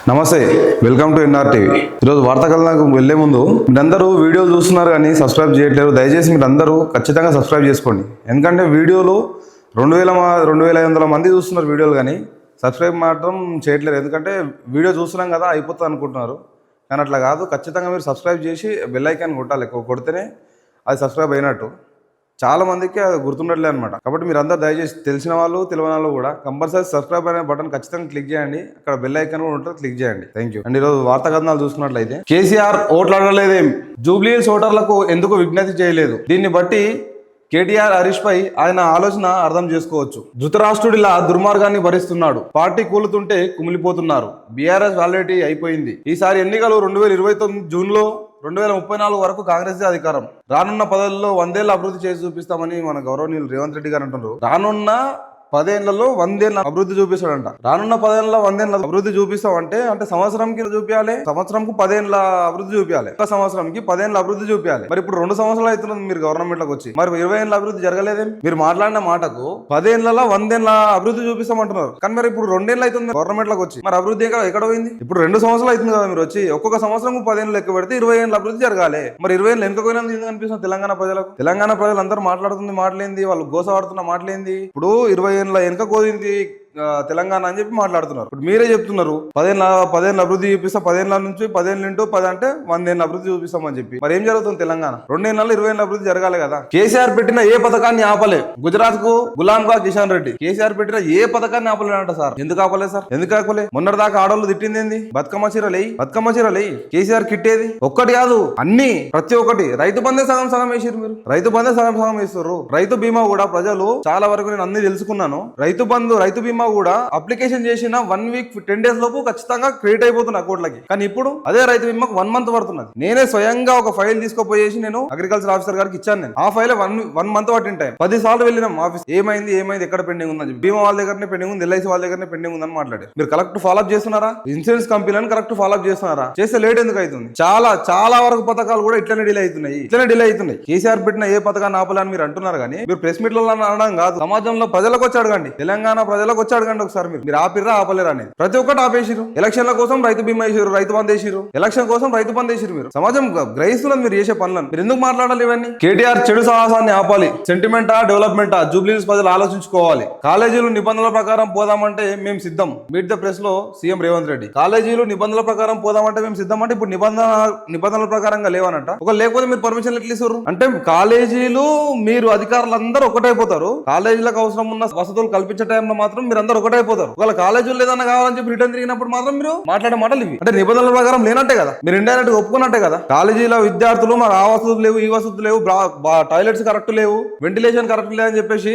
నమస్తే, welcome to NR TV. ఈరోజు వార్తా కథలకు వెళ్లే ముందు మీరందరూ వీడియోలు చూస్తున్నారు కానీ సబ్స్క్రైబ్ చేయట్లేరు. దయచేసి మీరందరూ ఖచ్చితంగా సబ్స్క్రైబ్ చేసుకోండి. ఎందుకంటే వీడియోలు 2500 మంది చూస్తున్నారు వీడియోలు, కానీ సబ్స్క్రైబ్ మాత్రం చేయట్లేరు. ఎందుకంటే వీడియో చూస్తున్నాం కదా అయిపోతుంది అనుకుంటున్నారు, కానీ అట్లా కాదు. ఖచ్చితంగా మీరు సబ్స్క్రైబ్ చేసి బెల్ ఐకాన్ కొట్టాలి. కొడితేనే అది సబ్స్క్రైబ్ అయినట్టు. చాలా మందికి అది గుర్తుండట్లే అనమాట. కాబట్టి మీరు అందరూ దయచేసి తెలిసిన వాళ్ళు తెలియని వాళ్ళు కూడా కంపల్సరీ సబ్స్క్రైబ్ అనే బటన్ ఖచ్చితంగా క్లిక్ చేయండి. అక్కడ బెల్ ఐకాన్ కూడా ఉంటుంది, క్లిక్ చేయండి. Thank you. అండ్ ఈరోజు వార్తా కథనాలు చూసుకున్నట్లయితే కేసీఆర్ ఓట్లు అడగలేదేం, జూబ్లీ హిల్స్ ఓటర్లకు ఎందుకు విజ్ఞప్తి చేయలేదు. దీన్ని బట్టి కేటీఆర్ హరీష్ పై ఆయన ఆలోచన అర్థం చేసుకోవచ్చు. ధృతరాష్ట్రుడిలా దుర్మార్గాన్ని భరిస్తున్నాడు. పార్టీ కూలుతుంటే కుమిలిపోతున్నారు. బీఆర్ఎస్ వ్యాలిడిటీ అయిపోయింది. ఈసారి ఎన్నికలు 2029 జూన్లో 2034 వరకు కాంగ్రెస్ అధికారం. రానున్న 10 ఏళ్లలో 100 ఏళ్ల అభివృద్ధి చేసి చూపిస్తామని మన గౌరవనీయులు రేవంత్ రెడ్డి గారు అంటున్నారు. రానున్న 10 ఏళ్లలో 100 ఏళ్ల అభివృద్ధి చూపిస్తాడంట. రానున్న 10 ఏళ్లలో 100 ఏళ్ల అభివృద్ధి చూపిస్తామంటే అంటే సంవత్సరంకి చూపించాలి, సంవత్సరంకు 10 ఏళ్ల అభివృద్ధి చూపించాలి, ఒక సంవత్సరంకి 10 ఏళ్ల అభివృద్ధి చూపించాలి. మరి ఇప్పుడు 2 సంవత్సరాలు అవుతున్నది మీరు గవర్నమెంట్ లోకి వచ్చి, మరి 20 ఏళ్ల అభివృద్ధి జరగలేదే. మీరు మాట్లాడిన మాటకు 10 ఏళ్లలో 100 ఏళ్ల అభివృద్ధి చూపిస్తామంటున్నారు, కానీ మరి ఇప్పుడు 2 ఏళ్ళు అవుతుంది గవర్నమెంట్ లోకి వచ్చి. మరి అభివృద్ధి ఎక్కడ పోయింది? ఇప్పుడు 2 సంవత్సరాలు అవుతుంది కదా మీరు వచ్చి. ఒక్కొక్క సంవత్సరం 10 ఏళ్ళు లెక్క పెడితే 20 ఏళ్ల అభివృద్ధి జరగాలి. మరి 20 ఏళ్ళు వెనుక పోయినందుకు ఎందుకు అనిపిస్తుంది తెలంగాణ ప్రజలకు? తెలంగాణ ప్రజలు అందరూ మాట్లాడుతుంది మాటలేంది, వాళ్ళు గోసవాడుతున్న మాటలేంది. ఇప్పుడు 20 ఏళ్ళ వెనుక కోదింది తెలంగాణ అని చెప్పి మాట్లాడుతున్నారు. ఇప్పుడు మీరే చెప్తున్నారు 10 ఏళ్ళ అభివృద్ధి చూపిస్తా, 10 ఏళ్ళ నుంచి 10 ఏళ్ళు ఇంటూ 10 అంటే 100 ఏళ్ళ అభివృద్ధి చూపిస్తామని చెప్పి. మరి ఏం జరుగుతుంది? తెలంగాణ 2 ఏళ్ళ 20 ఏళ్ళ అభివృద్ధి జరగాలి కదా. కేసీఆర్ పెట్టిన ఏ పథకాన్ని ఆపలే. గుజరాత్ కు గులాంగా కిషన్ రెడ్డి కేసీఆర్ పెట్టిన ఏ పథకాన్ని ఆపలేదంట సార్. ఎందుకు ఆపలే సార్? ఎందుకు ఆపలే? మొన్నటి దాకా ఆడోళ్ళు తిట్టింది ఏంది? బతుకమ్మ చీరలే కేసీఆర్ కిట్టేది ఒక్కటి కాదు, అన్ని ప్రతి ఒక్కటి. రైతు బంధే సగం వేసారు మీరు. రైతు బంధే సగం వేస్తారు. రైతు బీమా కూడా ప్రజలు చాలా వరకు నేను అన్ని తెలుసుకున్నాను. రైతు బీమా కూడా అప్లికేషన్ చేసిన 1 వీక్ 10 డేస్ లోపు ఖచ్చితంగా క్రియేట్ అయిపోతున్న అకౌంట్లకి. కానీ ఇప్పుడు అదే రైతు బీమాకు 1 మంత్ పడుతున్నది. నేనే స్వయంగా ఒక ఫైల్ తీసుకుపోయేసి నేను అగ్రికల్చర్ ఆఫీసర్ గారికి ఇచ్చాను. నేను ఆ ఫైల్ 1 మంత్ పట్టిన టైం 10 సార్లు వెళ్ళినాం ఆఫీస్. ఏమైంది ఎక్కడ పెండింగ్ ఉందని చెప్పి. బీమా వాళ్ళ దగ్గరనే పెండింగ్ ఉంది, ఎల్ఐసి వాళ్ళ దగ్గరనే పెండింగ్ ఉందని మాట్లాడారు. మీరు కరెక్ట్ ఫాలోఅప్ చేస్తున్నారా? ఇన్సూరెన్స్ కంపెనీలను కరెక్ట్ ఫాలోఅప్ చేస్తున్నారా? చేస్తే లేట్ ఎందుకు అవుతుంది? చాలా వరకు పథకాలు కూడా ఇట్లనే డిలే అవుతున్నాయి. కేసీఆర్ పెట్టిన ఏ పథకాన్ని ఆపాలని మీరు అంటున్నారు, కానీ మీరు ప్రెస్ మీట్లలో అనడం కాదు, సమాజంలో ప్రజలకు వచ్చి అడగండి, తెలంగాణ ప్రజలకు వచ్చి అడగండి ఒకసారి. మీరు ఆపిర్రా ఆపలేరా అనేది. ప్రతి ఒక్కటి ఆపేసిరు. ఎలక్షన్ల కోసం రైతు బీమా వేసిరు, రైతు బంద్ వేసిరు, ఎలక్షన్ కోసం రైతు బంద్ వేసిరు. మీరు సమాజం గ్రహిస్తున్నది మీరు చేసే పనులను. మీరు ఎందుకు మాట్లాడాలి ఇవన్నీ? కేటీఆర్ చెడు సాహసాన్ని ఆపాలి. సెంటిమెంటా డెవలప్మెంటా? జూబ్లీ హిల్స్ ప్రజలు ఆలోచించుకోవాలి. కాలేజీలు నిబంధనల ప్రకారం పోదామంటే మేము సిద్ధం. మీట్ ద ప్రెస్ లో సీఎం రేవంత్ రెడ్డి. కాలేజీలు నిబంధనల ప్రకారం పోదామంటే మేము సిద్ధం అంటే ఇప్పుడు నిబంధనల ప్రకారంగా లేవనంట. ఒక లేకపోతే మీరు పర్మిషన్ ఎట్లా ఇస్తారు? అంటే కాలేజీలు మీరు అధికారులందరూ ఒకటైపోతారు. కాలేజీలకు అవసరం ఉన్న వసతులు కల్పించే టైంలో మాత్రం మీరు అందరూ ఒకటైపోతారు. ఒకవేళ కాలేజీలు ఏదన్నా కావాలని చెప్పి రిటర్న్ తిరిగినప్పుడు మాత్రం మీరు మాట్లాడే మాటలు ఇవి. అంటే నిబంధనల ప్రకారం లేనట్టే కదా, మీరు ఇండైరెక్ట్ గా ఒప్పుకున్నట్టే కదా. కాలేజీలో విద్యార్థులు మాకు ఆ వసతులు లేవు, ఈ వసతులు లేవు, టాయిలెట్స్ కరెక్ట్ లేవు, వెంటిలేషన్ కరెక్ట్ లేదని చెప్పేసి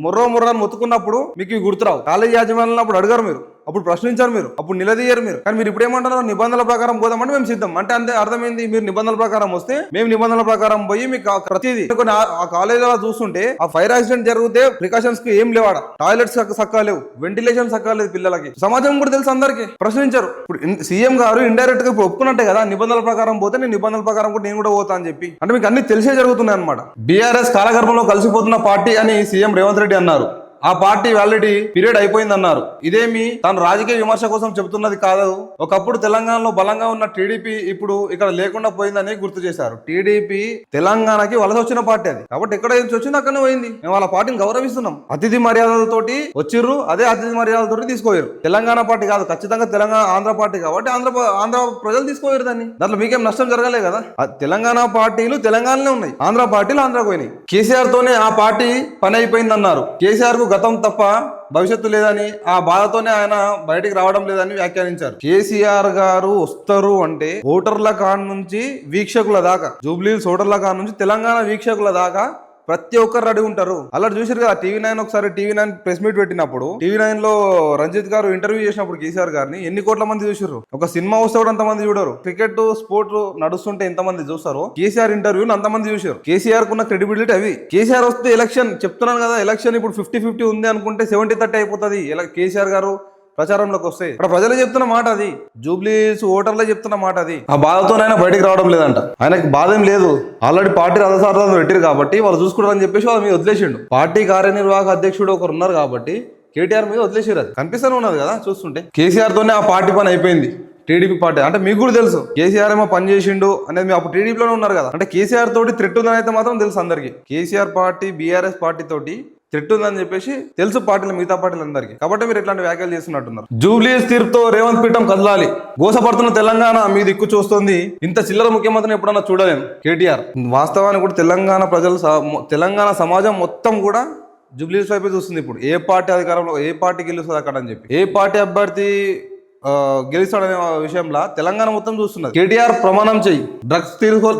ముర్రాన్ని మొత్తుకున్నప్పుడు మీకు ఇవి గుర్తురావు. కాలేజీ యాజమాన్యం అప్పుడు అడగారు, మీరు అప్పుడు ప్రశ్నించారు, మీరు అప్పుడు నిలదీయరు మీరు. కానీ మీరు ఇప్పుడు ఏమంటారు? నిబంధనల ప్రకారం పోదామంటే మేము సిద్ధం అంటే అంతే. అర్థమైంది? మీరు నిబంధనల ప్రకారం వస్తే మేము నిబంధనల ప్రకారం పోయి మీకు ప్రతిదీ కొన్ని ఆ కాలేజీలో చూస్తుంటే ఆ ఫైర్ యాక్సిడెంట్ జరిగితే ప్రికాషన్స్ కి ఏం లేవాడ, టాయిలెట్స్ సక్కా లేవు, వెంటిలేషన్ సక్కా లేదు పిల్లలకి. సమాజం కూడా తెలుసు అందరికి, ప్రశ్నించారు. ఇప్పుడు సీఎం గారు ఇండైరెక్ట్ గా ఇప్పుడు ఒప్పుకున్నట్టే కదా, నిబంధనల ప్రకారం పోతే నేను నిబంధనల ప్రకారం కూడా నేను కూడా పోతా అని చెప్పి. అంటే మీకు అన్ని తెలిసే జరుగుతున్నాయి అనమాట. బీఆర్ఎస్ కాలగర్భంలో కలిసిపోతున్న పార్టీ అని సీఎం రేవంత్ రెడ్డి అన్నారు. ఆ పార్టీ వ్యాలిడిటీ పీరియడ్ అయిపోయిందన్నారు. ఇదేమి తాను రాజకీయ విమర్శ కోసం చెబుతున్నది కాదు. ఒకప్పుడు తెలంగాణలో బలంగా ఉన్న టీడీపీ ఇప్పుడు ఇక్కడ లేకుండా పోయిందని గుర్తు చేశారు. టీడీపీ తెలంగాణకి వలస వచ్చిన పార్టీ అది, కాబట్టి ఎక్కడ వచ్చింది అక్కడనే పోయింది. మేము వాళ్ళ పార్టీని గౌరవిస్తున్నాం. అతిథి మర్యాదలతోటి వచ్చిర్రు, అదే అతిథి మర్యాదలతోటి తీసుకోయారు. తెలంగాణ పార్టీ కాదు, ఖచ్చితంగా తెలంగాణ ఆంధ్ర పార్టీ కాబట్టి ఆంధ్ర ప్రజలు తీసుకోయారు దాన్ని. దాంట్లో మీకేం నష్టం జరగలే కదా. తెలంగాణ పార్టీలు తెలంగాణలో ఉన్నాయి, ఆంధ్ర పార్టీలు ఆంధ్రకు పోయినాయి. కేసీఆర్ తోనే ఆ పార్టీ పని అయిపోయిందన్నారు. కేసీఆర్ కు గతం తప్ప భవిష్యత్తు లేదని, ఆ బాధతోనే ఆయన బయటికి రావడం లేదని వ్యాఖ్యానించారు. కేసీఆర్ గారు వస్తారు అంటే ఓటర్ల కాడ నుంచి వీక్షకుల దాకా, జూబ్లీ హిల్స్ ఓటర్ల కాడ నుంచి తెలంగాణ వీక్షకుల దాకా ప్రతి ఒక్కరు రెడీ ఉంటారు. అలా చూసారు కదా టీవీ9 ఒకసారి టీవీ9 ప్రెస్ మీట్ పెట్టినప్పుడు, టీవీ9 లో రంజిత్ గారు ఇంటర్వ్యూ చేసినప్పుడు కేసీఆర్ గారిని ఎన్ని కోట్ల మంది చూసారు. ఒక సినిమా వస్తే కూడా అంతమంది చూడరు. క్రికెట్ స్పోర్ట్ నడుస్తుంటే ఎంతమంది చూస్తారు, కేసీఆర్ ఇంటర్వ్యూని అంతమంది చూసారు. కేసీఆర్ కున్న క్రెడిబిలిటీ అవి. కేసీఆర్ వస్తే ఎలక్షన్ చెప్తున్నాను కదా, ఎలక్షన్ ఇప్పుడు 50-50 ఉంది అనుకుంటే 70-30 అయిపోతుంది. కేసీఆర్ గారు ప్రచారంలోకి వస్తాయి. ఇక్కడ ప్రజలు చెప్తున్న మాట అది, జూబ్లీ హిల్స్ ఓటర్లే చెప్తున్న మాట అది. ఆ బాధతో ఆయన బయటికి రావడం లేదంట. ఆయనకి బాధ ఏం లేదు, ఆల్రెడీ పార్టీ రథసారథులను పెట్టారు కాబట్టి వాళ్ళు చూసుకుంటారని చెప్పేసి వాళ్ళ మీద వదిలేసిండు. పార్టీ కార్యనిర్వాహక అధ్యక్షుడు ఒకరు ఉన్నారు కాబట్టి కేటీఆర్ మీద వదిలేసారు. అది కనిపిస్తూనే ఉన్నది కదా చూస్తుంటే. కేసీఆర్ తోనే ఆ పార్టీ పని అయిపోయింది. టీడీపీ పార్టీ అంటే మీకు కూడా తెలుసు కేసీఆర్ ఏమో పని చేసిండు అనేది మీరు అప్పుడు టీడీపీలోనే ఉన్నారు కదా. అంటే కేసీఆర్ తోటి థ్రెట్ ఉందని అయితే మాత్రం తెలుసు అందరికి. కేసీఆర్ పార్టీ బీఆర్ఎస్ పార్టీ తోటి థ్రెట్ ఉందని చెప్పేసి తెలుసు పార్టీలు, మిగతా పార్టీలు అందరికీ. కాబట్టి మీరు ఇట్లాంటి వ్యాఖ్యలు చేస్తున్నట్టున్నారు. జూబ్లీస్ తీర్పుతో రేవంత్ పీఠం కదలాలి, గోసపడుతున్న తెలంగాణ మీ దిక్కు చూస్తుంది, ఇంత చిల్లర ముఖ్యమంత్రిని ఎప్పుడన్నా చూడలేం కేటీఆర్. వాస్తవానికి కూడా తెలంగాణ ప్రజలు, తెలంగాణ సమాజం మొత్తం కూడా జూబ్లీస్ వైపే చూస్తుంది. ఇప్పుడు ఏ పార్టీ అధికారంలో, ఏ పార్టీ గెలుస్తుంది అక్కడ అని చెప్పి, ఏ పార్టీ అభ్యర్థి గెలుస్తాడనే విషయంలో తెలంగాణ మొత్తం చూస్తున్నది. కేటీఆర్ ప్రమాణం చెయ్యి, డ్రగ్స్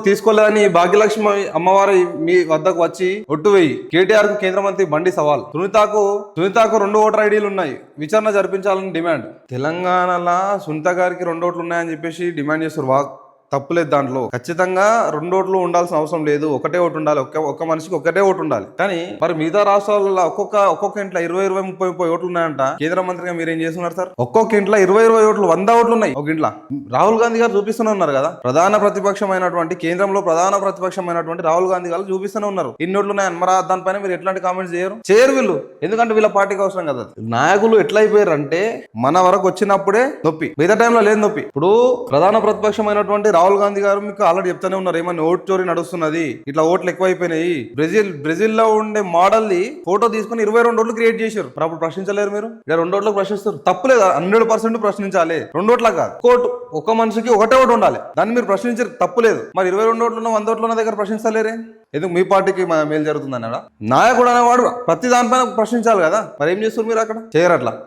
తీసుకోలేదని భాగ్యలక్ష్మి అమ్మవారి మీ వద్దకు వచ్చి ఒట్టు వేయి. కేటీఆర్ కు కేంద్ర మంత్రి బండి సవాల్. సునీతకు 2 ఓటర్ ఐడీలు ఉన్నాయి, విచారణ జరిపించాలని డిమాండ్. తెలంగాణలో సునీత గారికి 2 ఓట్లు ఉన్నాయని చెప్పేసి డిమాండ్ చేస్తారు. తప్పులేదు దాంట్లో. ఖచ్చితంగా 2 ఓట్లు ఉండాల్సిన అవసరం లేదు, ఒకటే ఓటు ఉండాలి. ఒక్క మనిషికి ఒకటే ఓటు ఉండాలి. కానీ మరి మిగతా రాష్ట్రాలలో ఒక్కొక్క ఇంట్లో 20, 30 ఓట్లు ఉన్నాయంట. కేంద్ర మంత్రిగా మీరు ఏం చేస్తున్నారు సార్? ఒక్కొక్క ఇంట్లో 20 ఓట్లు, 100 ఓట్లు ఉన్నాయి ఒక ఇంట్లో. రాహుల్ గాంధీ గారు చూపిస్తూనే ఉన్నారు కదా, కేంద్రంలో ప్రధాన ప్రతిపక్షమైనటువంటి రాహుల్ గాంధీ గారు చూపిస్తూనే ఉన్నారు ఇన్ని ఓట్లు ఉన్నాయని. మరి దానిపైన మీరు ఎట్లాంటి కామెంట్స్ చేయరు వీళ్ళు, ఎందుకంటే వీళ్ళ పార్టీకి అవసరం కదా. నాయకులు ఎట్లా అయిపోయారు అంటే మన వరకు వచ్చినప్పుడే నొప్పి, మిగతా టైంలో లేదు నొప్పి. ఇప్పుడు ప్రధాన ప్రతిపక్షమైనటువంటి రాహుల్ గాంధీ గారు మీకు ఆల్రెడీ చెప్తానే ఉన్నారు, ఏమన్నా ఓట్ చోరీ నడుస్తున్నది, ఇట్లా ఓట్లు ఎక్కువైపోయినాయి. బ్రెజిల్ లో ఉండే మోడల్ ది ఫోటో తీసుకుని 22 ఓట్లు క్రియేట్ చేశారు. అప్పుడు ప్రశ్నించలేరు మీరు? ఇలా 2 ఓట్లకు ప్రశ్నిస్తారు, తప్పులేదు, 100% ప్రశ్నించాలి. 2 ఓట్లకు కాదు, ఒక మనిషికి ఒకటే ఓటు ఉండాలి, దాన్ని మీరు ప్రశ్నించారు, తప్పులేదు. మరి 22 ఓట్లు 100 ఓట్ల దగ్గర ప్రశ్నించలేరే? ఎందుకు మీ పార్టీకి మేలు జరుగుతుంది అన్నాడా? నాయకుడు అనేవాడు ప్రతి దానిపైన ప్రశ్నించాలి కదా. మరి ఏం చేస్తారు మీరు? అక్కడ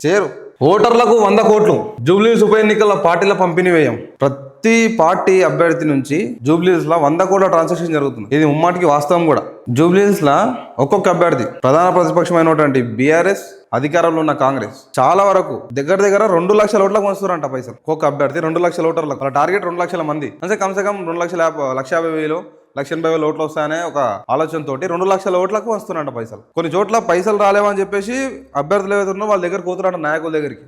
చేయరు. ఓటర్లకు 100 కోట్లు జూబ్లీస్ ఉప ఎన్నికల పార్టీల పంపిణీ వ్యయం. ప్రతి పార్టీ అభ్యర్థి నుంచి జూబ్లీస్ లా 100 కోట్ల ట్రాన్సాక్షన్ జరుగుతుంది. ఇది ముమ్మాటికి వాస్తవం కూడా. జూబ్లీస్ లా ఒక్కొక్క అభ్యర్థి, ప్రధాన ప్రతిపక్షమైనటువంటి బీఆర్ఎస్, అధికారంలో ఉన్న కాంగ్రెస్, చాలా వరకు దగ్గర 2 లక్షల ఓట్లకు వస్తున్నారంట పైసలు. ఒక్కొక్క అభ్యర్థి 2 లక్షల ఓటర్లకు. వాళ్ళ టార్గెట్ 2 లక్షల మంది అంటే కమ్సే కమ్ 2,50,000 1,50,000 ఓట్లు వస్తాయనే ఒక ఆలోచనతో 2 లక్షల ఓట్లకు వస్తున్నారంట పైసలు. కొన్ని చోట్ల పైసలు రాలేవని చెప్పేసి అభ్యర్థులు ఏవైతే ఉన్నారో వాళ్ళ దగ్గర పోతున్నారంట నాయకుల దగ్గరికి.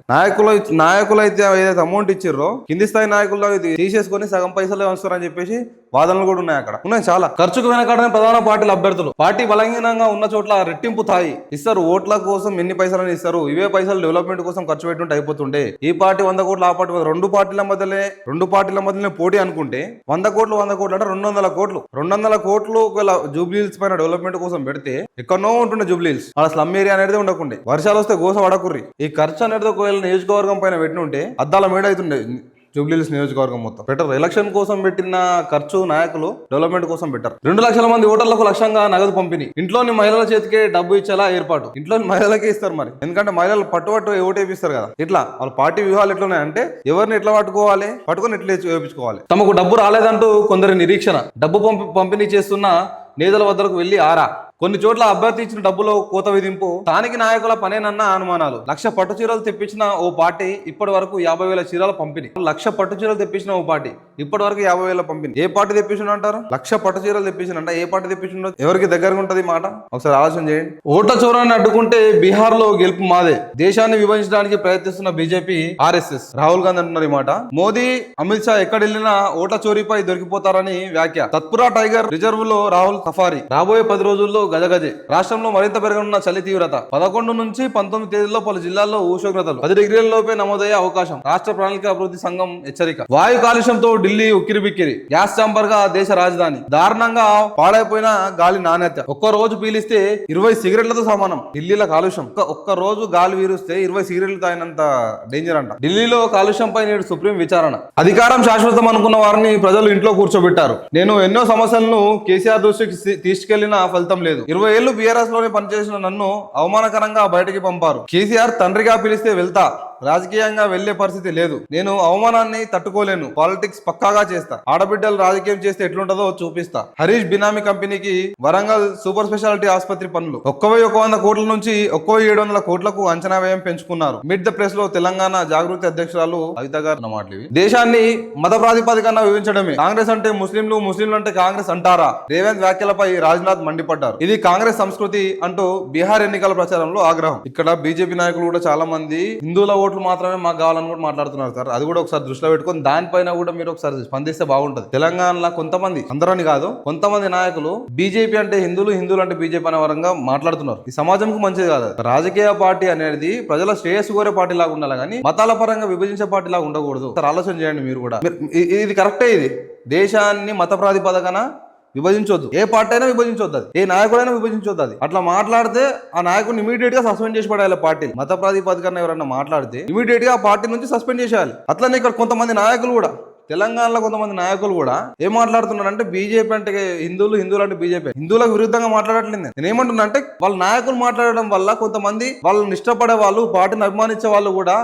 నాయకులు అయితే ఏదైతే అమౌంట్ ఇచ్చిర్రో కింది స్థాయి నాయకులు తీసేసుకొని సగం పైసలే వస్తారని చెప్పేసి వాదనలు కూడా ఉన్నాయి. అక్కడ ఉన్నాయి చాలా. ఖర్చుకు వెనకాడని ప్రధాన పార్టీల అభ్యర్థులు. పార్టీ బలహీనంగా ఉన్న చోట్ల రెట్టింపు తాయి ఇస్తారు. ఓట్ల కోసం ఎన్ని పైసలని ఇస్తారు, ఇవే పైసలు డెవలప్మెంట్ కోసం ఖర్చు పెట్టుంటే అయిపోతుండే. ఈ పార్టీ 100 కోట్లు, ఆ పార్టీ 2 పార్టీల మధ్యనే పోటీ అనుకుంటే 100 కోట్లు అంటే 200 కోట్లు. 200 కోట్లు ఒకవేళ జూబ్లీహిల్స్ పైన డెవలప్మెంట్ కోసం పెడితే ఎక్కడో ఉంటుండే జూబ్లీహిల్స్. అలా స్లమ్ ఏరియా అనేది ఉండకుండే. వర్షాలు వస్తే గోస వడకుర్రి. ఈ ఖర్చు అనేది ఒకవేళ నియోజకవర్గం పైన పెట్టి ఉంటే అద్దాల మేడ అవుతుండే జూబ్లీహిల్స్ నియోజకవర్గం మొత్తం. పెట్టరు. ఎలక్షన్ కోసం పెట్టిన ఖర్చు నాయకులు డెవలప్మెంట్ కోసం పెట్టారు. 2 లక్షల మంది ఓటర్లకు లక్ష్యంగా నగదు పంపిణీ. ఇంట్లోని మహిళల చేతికే డబ్బు ఇచ్చేలా ఏర్పాటు. ఇంట్లోని మహిళలకే ఇస్తారు మరి, ఎందుకంటే మహిళలు పట్టు ఓటేపిస్తారు కదా. ఇట్లా వాళ్ళ పార్టీ వ్యూహాలు ఎట్లున్నాయంటే ఎవరిని ఎట్లా పట్టుకొని ఎట్లా వేయించుకోవాలి. తమకు డబ్బు రాలేదంటూ కొందరి నిరీక్షణ. డబ్బు పంపిణీ చేస్తున్న నేతల వద్దకు వెళ్లి ఆరా. కొన్ని చోట్ల అభ్యర్థి ఇచ్చిన డబ్బులో కోత విధింపు. స్థానిక నాయకుల పనేనన్న అనుమానాలు. 1,00,000 పట్టు చీరలు తెప్పించిన ఓ పార్టీ ఇప్పటి వరకు 50,000 చీరల పంపిణీ. 1,00,000 పట్టు చీరలు తెప్పించిన ఓ పార్టీ ఇప్పటి వరకు 50,000 పంపిణీ. ఏ పార్టీ తెప్పించిన అంటారు? 1,00,000 పట్టు చీరలు తెప్పించినంట. ఏ పార్టీ తెప్పించిండో ఎవరికి దగ్గరగా ఉంటది మాట? ఒకసారి ఆలోచన చేయండి. ఓట్ల చోరాన్ని అడ్డుకుంటే బీహార్ లో గెలుపు మాదే. దేశాన్ని విభజించడానికి ప్రయత్నిస్తున్న బీజేపీ, ఆర్ఎస్ఎస్. రాహుల్ గాంధీ అంటున్నారు ఈ మాట. మోదీ, అమిత్ షా ఎక్కడ వెళ్ళినా ఓట్ల చోరీపై దొరికిపోతారని వ్యాఖ్య. తత్పురా టైగర్ రిజర్వ్ లో రాహుల్ సఫారీ. రాబోయే 10 రోజుల్లో గజగజే. రాష్ట్రంలో మరింత పెరగనున్న చలి తీవ్రత. 11 నుంచి 19 తేదీల్లో పలు జిల్లాల్లో ఉష్ణోగ్రతలు 10 డిగ్రీల లోపే నమోదయ్యే అవకాశం. రాష్ట్ర ప్రణాళిక అభివృద్ధి సంఘం హెచ్చరిక. వాయు కాలుష్యంతో ఢిల్లీ ఉక్కిరిబిక్కిరి. గ్యాస్ చాంబర్ గా దేశ రాజధాని. దారుణంగా పాడైపోయిన గాలి నాణ్యత. ఒక్క రోజు పీలిస్తే 20 సిగరెట్లతో సమానం. ఢిల్లీలో కాలుష్యం. ఒక్క రోజు గాలి వీరుస్తే 20 సిగరెట్లు తాగినంత డేంజర్ అంట. ఢిల్లీలో కాలుష్యంపై నేడు సుప్రీం విచారణ. అధికారం శాశ్వతం అనుకున్న వారిని ప్రజలు ఇంట్లో కూర్చోబెట్టారు. నేను ఎన్నో సమస్యలను కేసీఆర్ దృష్టికి తీసుకెళ్లిన ఫలితం లేదు. 20 ఏళ్లు బీఆర్ఎస్ లోనే పనిచేసిన నన్ను అవమానకరంగా బయటికి పంపారు. కేసీఆర్ తండ్రిగా పిలిస్తే వెళ్తా, రాజకీయంగా వెళ్లే పరిస్థితి లేదు. నేను అవమానాన్ని తట్టుకోలేను. పాలిటిక్స్ పక్కాగా చేస్తా. ఆడబిడ్డలు రాజకీయం చేస్తే ఎట్లుంటదో చూపిస్తా. హరీష్ బినామీ కంపెనీకి వరంగల్ సూపర్ స్పెషాలిటీ ఆసుపత్రి పనులు 1,100 కోట్ల నుంచి 1,700 కోట్లకు అంచనా వ్యయం పెంచుకున్నారు. మిడ్ ద ప్రెస్ లో తెలంగాణ జాగృతి అధ్యక్షురాలు కవిత గారు మాటలు. దేశాన్ని మత ప్రాతిపదికన విభజించడమే కాంగ్రెస్ అంటే ముస్లింలు, ముస్లింలు అంటే కాంగ్రెస్ అంటారా? రేవంత్ వ్యాఖ్యలపై రాజ్నాథ్ మండిపడ్డారు. ఇది కాంగ్రెస్ సంస్కృతి అంటూ బీహార్ ఎన్నికల ప్రచారంలో ఆగ్రహం. ఇక్కడ బీజేపీ నాయకులు కూడా చాలా మంది హిందువుల ఓట్లు మాత్రమే మాకు కావాలని కూడా మాట్లాడుతున్నారు సార్. అది కూడా ఒకసారి దృష్టిలో పెట్టుకొని దానిపైన కూడా మీరు ఒకసారి స్పందిస్తే బాగుంటది. తెలంగాణలో కొంతమంది, అందరని కాదు, కొంతమంది నాయకులు బీజేపీ అంటే హిందువులు, హిందువులు అంటే బీజేపీ అనే వరంగా మాట్లాడుతున్నారు. ఈ సమాజంకు మంచిది కాదు. రాజకీయ పార్టీ అనేది ప్రజల శ్రేయస్సు కోరే పార్టీ లాగా ఉండాలి కానీ మతాల పరంగా విభజించే పార్టీ లాగా ఉండకూడదు. సార్ ఆలోచన చేయండి మీరు కూడా. ఇది కరెక్టే. ఇది దేశాన్ని మత ప్రాతిపదికన విభజించొద్దు. ఏ పార్టీ అయినా విభజించొద్దు, అది ఏ నాయకుడైనా విభజించొద్దు. అది అట్లా మాట్లాడితే ఆ నాయకుడిని ఇమీడియట్ గా సస్పెండ్ చేసి పడాలి. పార్టీ మత ప్రాతిపదికన ఎవరైనా మాట్లాడితే ఇమీడియట్ గా ఆ పార్టీ నుంచి సస్పెండ్ చేసేయాలి. అట్లనే ఇక్కడ కొంతమంది నాయకులు కూడా, తెలంగాణలో కొంతమంది నాయకులు కూడా ఏం మాట్లాడుతున్నారు అంటే బీజేపీ అంటే హిందువులు, హిందువులు అంటే బీజేపీ, హిందువులకు విరుద్ధంగా మాట్లాడట్లేదు. నేను ఏమంటున్నా అంటే వాళ్ళ నాయకులు మాట్లాడడం వల్ల కొంతమంది వాళ్ళని ఇష్టపడే వాళ్ళు, పార్టీని అభిమానించే వాళ్ళు కూడా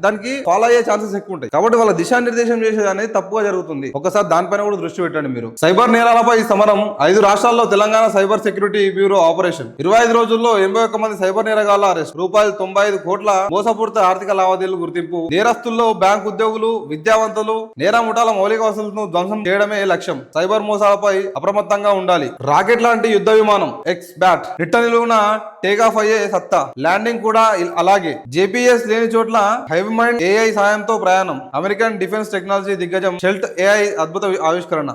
దానికి ఫాలో అయ్యే ఛాన్సెస్ ఎక్కువ ఉంటాయి. కాబట్టి వాళ్ళ దిశానిర్దేశం చేసేది అనేది తప్పుగా జరుగుతుంది. ఒకసారి దానిపైన కూడా దృష్టి పెట్టండి మీరు. సైబర్ నేరాలపై సమరం. 5 రాష్ట్రాల్లో Telangana cyber security bureau operation. 25 రోజుల్లో 81 మంది సైబర్ నేరగాళ్ల అరెస్ట్. ₹95 కోట్ల మోసపూరిత ఆర్థిక లావాదేవీలు గుర్తింపు. నేరస్తుల్లో బ్యాంక్ ఉద్యోగులు, విద్యావంతులు. నేర ముఠాల మౌలిక వసతులను ధ్వంసం చేయడమే లక్ష్యం. సైబర్ మోసాలపై అప్రమత్తంగా ఉండాలి. రాకెట్ లాంటి యుద్ధ విమానం ఎక్స్ బ్యాట్ నిట్టనిలువున టేకాఫ్ అయ్యే సత్తా. ల్యాండింగ్ కూడా అలాగే. జేపీఎస్ లేని చోట్ల హైవ్ మైండ్ ఏఐ సాయంతో ప్రయాణం. అమెరికన్ డిఫెన్స్ టెక్నాలజీ దిగ్గజం షెల్ట్ ఏఐ అద్భుత ఆవిష్కరణ.